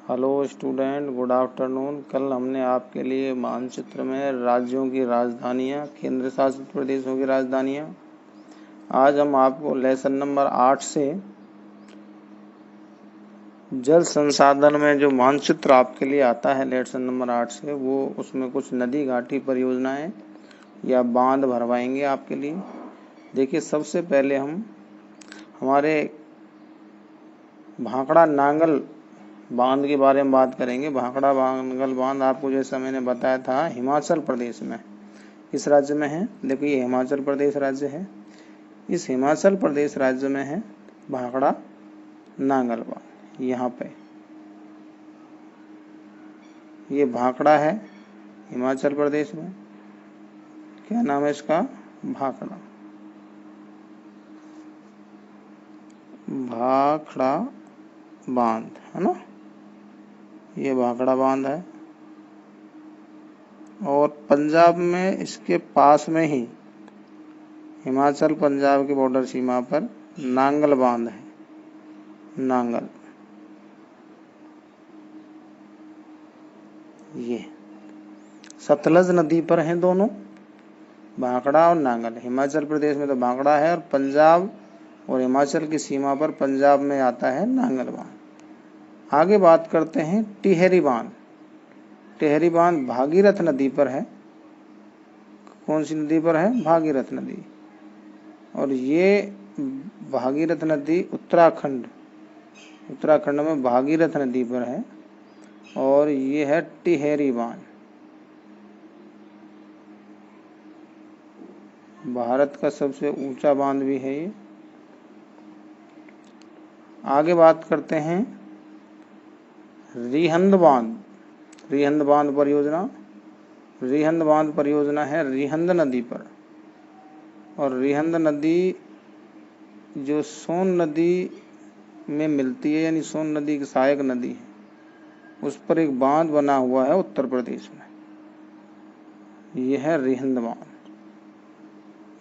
Hello student, good afternoon. कल हमने आपके लिए मानचित्र में राज्यों की राजधानियां, केंद्र शासित प्रदेशों की राजधानियां। आज हम आपको लेसन नंबर 8 से जल संसाधन में जो मानचित्र आपके लिए आता है लेसन नंबर 8 से, वो उसमें कुछ नदी घाटी परियोजनाएं या बांध भरवाएंगे आपके लिए। देखिए, सबसे पहले हम हमारे भाखड़ा नांगल बांध के बारे में बात करेंगे। भाखड़ा नांगल बांध आपको जैसा मैंने बताया था हिमाचल प्रदेश में, इस राज्य में है। देखो, ये हिमाचल प्रदेश राज्य है। इस हिमाचल प्रदेश राज्य में है भाखड़ा नांगल बांध। यहाँ पे ये भाखड़ा है हिमाचल प्रदेश में। क्या नाम है इसका? भाखड़ा बांध है ना। ये भाखड़ा बांध है। और पंजाब में इसके पास में ही हिमाचल पंजाब की बॉर्डर सीमा पर नांगल बांध है। नांगल, ये सतलज नदी पर हैं दोनों, भाखड़ा और नांगल। हिमाचल प्रदेश में तो भाखड़ा है, और पंजाब और हिमाचल की सीमा पर पंजाब में आता है नांगल बांध। आगे बात करते हैं टिहरी बांध। टिहरी बांध भागीरथ नदी पर है। कौन सी नदी पर है? भागीरथ नदी। और ये भागीरथ नदी उत्तराखंड में भागीरथ नदी पर है। और ये है टिहरी बांध। भारत का सबसे ऊंचा बांध भी है ये। आगे बात करते हैं रिहंद बांध। रिहंद बांध परियोजना। रिहंद बांध परियोजना है रिहंद नदी पर। और रिहंद नदी जो सोन नदी में मिलती है, यानी सोन नदी की सहायक नदी है, उस पर एक बांध बना हुआ है उत्तर प्रदेश में। यह है रिहंद बांध,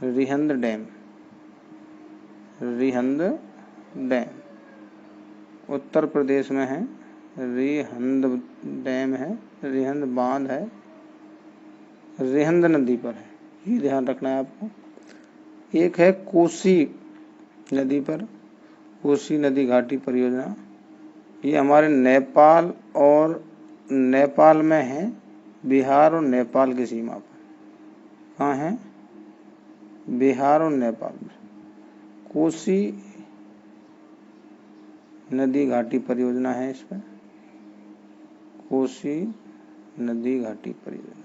रिहंद डैम। रिहंद डैम उत्तर प्रदेश में है। रिहंद डैम है, रिहंद बांध है, रिहंद नदी पर है। ये ध्यान रखना है आपको। एक है कोसी नदी पर, कोसी नदी घाटी परियोजना। ये हमारे नेपाल में है, बिहार और नेपाल की सीमा पर। कहाँ है? बिहार और नेपाल में कोसी नदी घाटी परियोजना है। इस पर कोसी नदी घाटी परियोजना,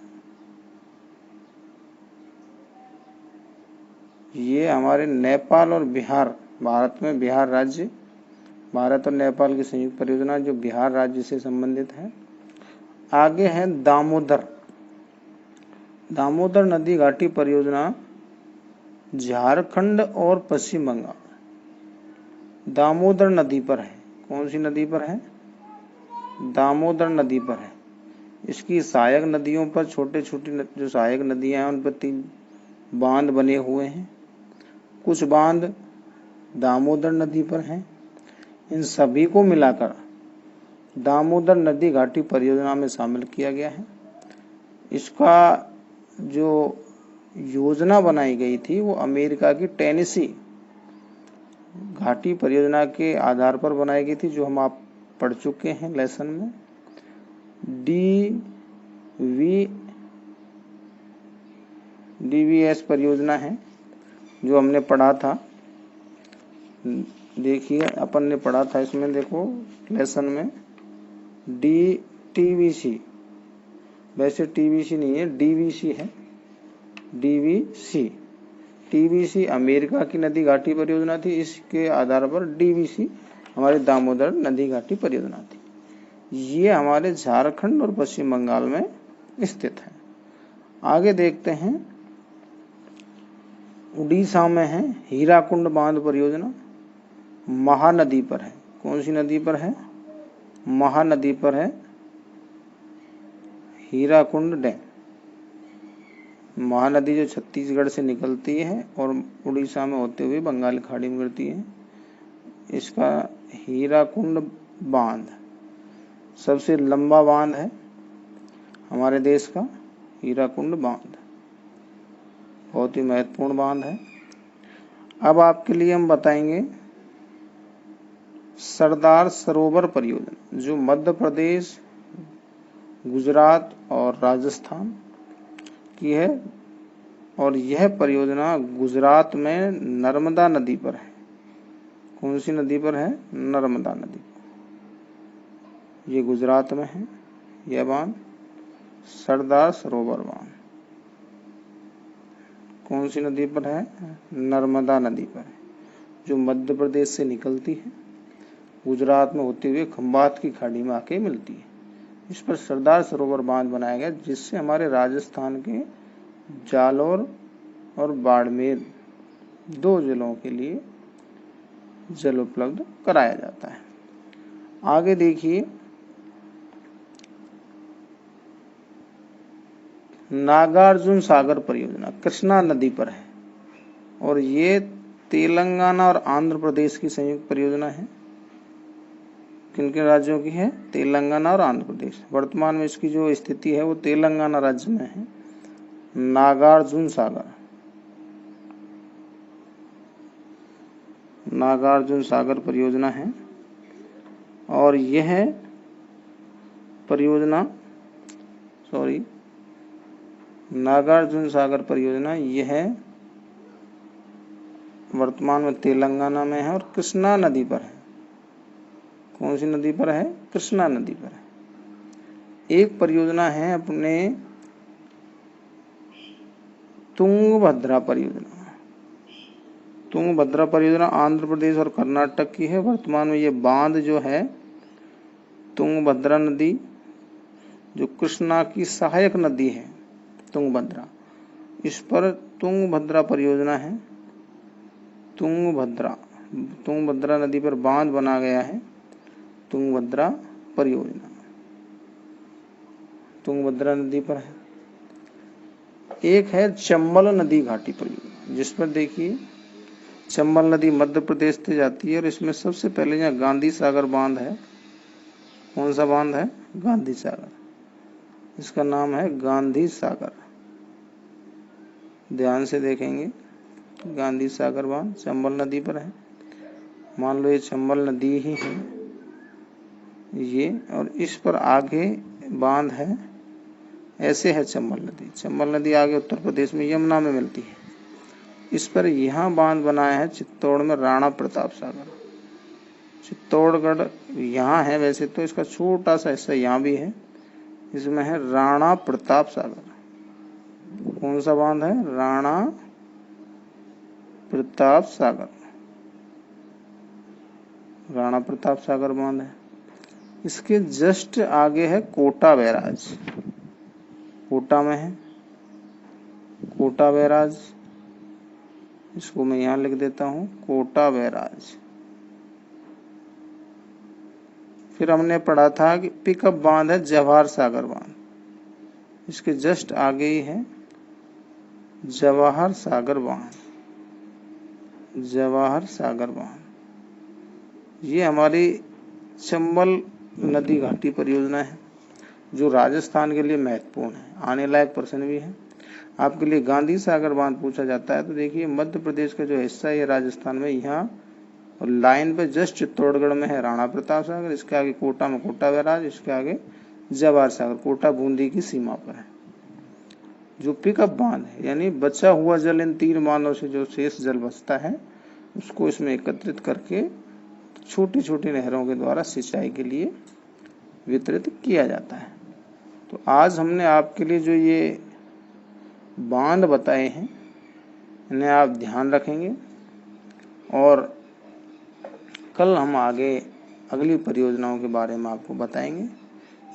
ये हमारे नेपाल और बिहार, भारत में बिहार राज्य, भारत और नेपाल की संयुक्त परियोजना जो बिहार राज्य से संबंधित है। आगे है दामोदर। दामोदर नदी घाटी परियोजना झारखंड और पश्चिम बंगाल दामोदर नदी पर है। कौन सी नदी पर है? दामोदर नदी पर है। इसकी सहायक नदियों पर, छोटे छोटी जो सहायक नदियां हैं, उन पर 3 बांध बने हुए हैं। कुछ बांध दामोदर नदी पर हैं। इन सभी को मिलाकर दामोदर नदी घाटी परियोजना में शामिल किया गया है। इसका जो योजना बनाई गई थी वो अमेरिका की टेनेसी घाटी परियोजना के आधार पर बनाई गई थी, जो हम आप पढ़ चुके हैं लेसन में। DVS परियोजना है जो हमने पढ़ा था। देखिए, अपन ने पढ़ा था इसमें, देखो लेसन में TVC, वैसे TVC नहीं है, DVC है। TVC अमेरिका की नदी घाटी परियोजना थी। इसके आधार पर DVC हमारी दामोदर नदी घाटी परियोजना थी। ये हमारे झारखंड और पश्चिम बंगाल में स्थित है। आगे देखते हैं, उड़ीसा में है हीराकुंड बांध परियोजना। महानदी पर है। कौन सी नदी पर है? महानदी पर है हीराकुंड डैम। महानदी जो छत्तीसगढ़ से निकलती है और उड़ीसा में होते हुए बंगाल खाड़ी में गिरती है। इसका हीराकुंड बांध सबसे लंबा बांध है हमारे देश का हीराकुंड बांध, बहुत ही महत्वपूर्ण बांध है। अब आपके लिए हम बताएंगे सरदार सरोवर परियोजना, जो मध्य प्रदेश, गुजरात और राजस्थान की है, और यह परियोजना गुजरात में नर्मदा नदी पर है। कौन सी नदी पर है? नर्मदा नदी पर। ये गुजरात में है यह बांध, सरदार सरोवर बांध। कौन सी नदी पर है? नर्मदा नदी पर है, जो मध्य प्रदेश से निकलती है, गुजरात में होते हुए खंबात की खाड़ी में आके मिलती है। इस पर सरदार सरोवर बांध बनाया गया, जिससे हमारे राजस्थान के जालौर और बाड़मेर 2 जिलों के लिए जल उपलब्ध कराया जाता है। आगे देखिए, नागार्जुन सागर परियोजना कृष्णा नदी पर है, और ये तेलंगाना और आंध्र प्रदेश की संयुक्त परियोजना है। किन किन राज्यों की है? तेलंगाना और आंध्र प्रदेश। वर्तमान में इसकी जो स्थिति है वो तेलंगाना राज्य में है। नागार्जुन सागर, नागार्जुन सागर परियोजना है, और यह परियोजना नागार्जुन सागर परियोजना यह वर्तमान में तेलंगाना में है और कृष्णा नदी पर है। कौन सी नदी पर है? कृष्णा नदी पर है। एक परियोजना है अपने तुंगभद्रा परियोजना। तुंगभद्रा परियोजना आंध्र प्रदेश और कर्नाटक की है। वर्तमान में ये बांध जो है तुंगभद्रा नदी, जो कृष्णा की सहायक नदी है तुंगभद्रा, इस पर तुंगभद्रा परियोजना है। तुंगभद्रा नदी पर बांध बना गया है, तुंगभद्रा परियोजना तुंगभद्रा नदी पर है। एक है चंबल नदी घाटी परियोजना, जिस पर देखिए चंबल नदी मध्य प्रदेश से जाती है, और इसमें सबसे पहले यहाँ गांधी सागर बांध है। कौन सा बांध है? गांधी सागर। इसका नाम है गांधी सागर। ध्यान से देखेंगे, गांधी सागर बांध चंबल नदी पर है। मान लो ये चंबल नदी ही है ये, और इस पर आगे बांध है, ऐसे है चंबल नदी। चंबल नदी आगे उत्तर प्रदेश में यमुना में मिलती है। इस पर यहाँ बांध बनाया है चित्तौड़ में राणा प्रताप सागर। चित्तौड़गढ़ यहाँ है, वैसे तो इसका छोटा सा हिस्सा यहाँ भी है, इसमें है राणा प्रताप सागर। कौन सा बांध है? राणा प्रताप सागर। राणा प्रताप सागर बांध है। इसके जस्ट आगे है कोटा बैराज। कोटा में है कोटा बैराज, इसको मैं यहाँ लिख देता हूँ, कोटा बैराज। फिर हमने पढ़ा था कि पिकअप बांध है जवाहर सागर बांध, इसके जस्ट आगे ही है जवाहर सागर बांध। जवाहर सागर बांध ये हमारी चंबल नदी घाटी परियोजना है, जो राजस्थान के लिए महत्वपूर्ण है, आने लायक प्रश्न भी है। आपके लिए गांधी सागर बांध पूछा जाता है तो देखिए मध्य प्रदेश का जो हिस्सा है राजस्थान में, यहाँ और लाइन पे जस्ट चित्तौड़गढ़ में है राणा प्रताप सागर, इसके आगे कोटा में कोटा बैराज, इसके आगे जवाहर सागर, कोटा बूंदी की सीमा पर है। जो पिकअप बांध है यानी बचा हुआ जल, इन 3 बांधों से जो शेष जल बचता है उसको इसमें एकत्रित करके छोटी छोटी नहरों के द्वारा सिंचाई के लिए वितरित किया जाता है। तो आज हमने आपके लिए जो ये बांध बताए हैं इन्हें आप ध्यान रखेंगे, और कल हम आगे अगली परियोजनाओं के बारे में आपको बताएंगे।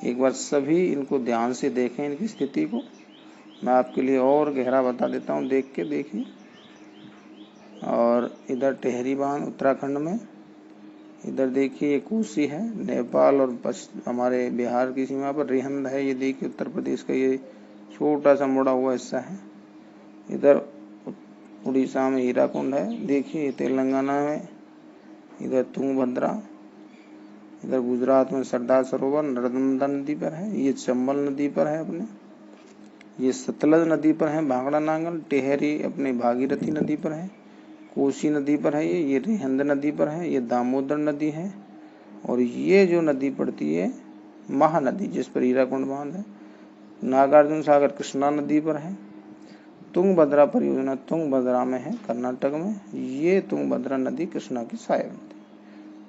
एक बार सभी इनको ध्यान से देखें, इनकी स्थिति को मैं आपके लिए और गहरा बता देता हूँ, देख के देखिए। और इधर टेहरी बांध उत्तराखंड में, इधर देखिए ये कोसी है नेपाल और हमारे बिहार की सीमा पर, रिहंद है ये देखिए उत्तर प्रदेश का ये छोटा सा मुड़ा हुआ हिस्सा है। इधर उड़ीसा में हीराकुंड है, देखिए तेलंगाना में, इधर तुंगभद्रा, इधर गुजरात में सरदार सरोवर नर्मदा नदी पर है, ये चंबल नदी पर है अपने, ये सतलज नदी पर है भांगड़ा नांगल, टेहरी अपने भागीरथी नदी पर है, कोसी नदी पर है, ये रिहंद नदी पर है, ये दामोदर नदी है, और ये जो नदी पड़ती है महानदी जिस पर हीराकुंड बांध है, नागार्जुन सागर कृष्णा नदी पर है, तुंगभद्रा परियोजना तुंगभद्रा में है कर्नाटक में, ये तुंगभद्रा नदी कृष्णा की सहायक नदी।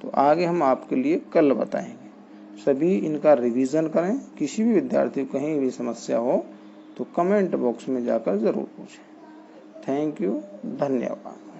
तो आगे हम आपके लिए कल बताएंगे। सभी इनका रिवीजन करें। किसी भी विद्यार्थी को कहीं भी समस्या हो तो कमेंट बॉक्स में जाकर जरूर पूछें। थैंक यू, धन्यवाद।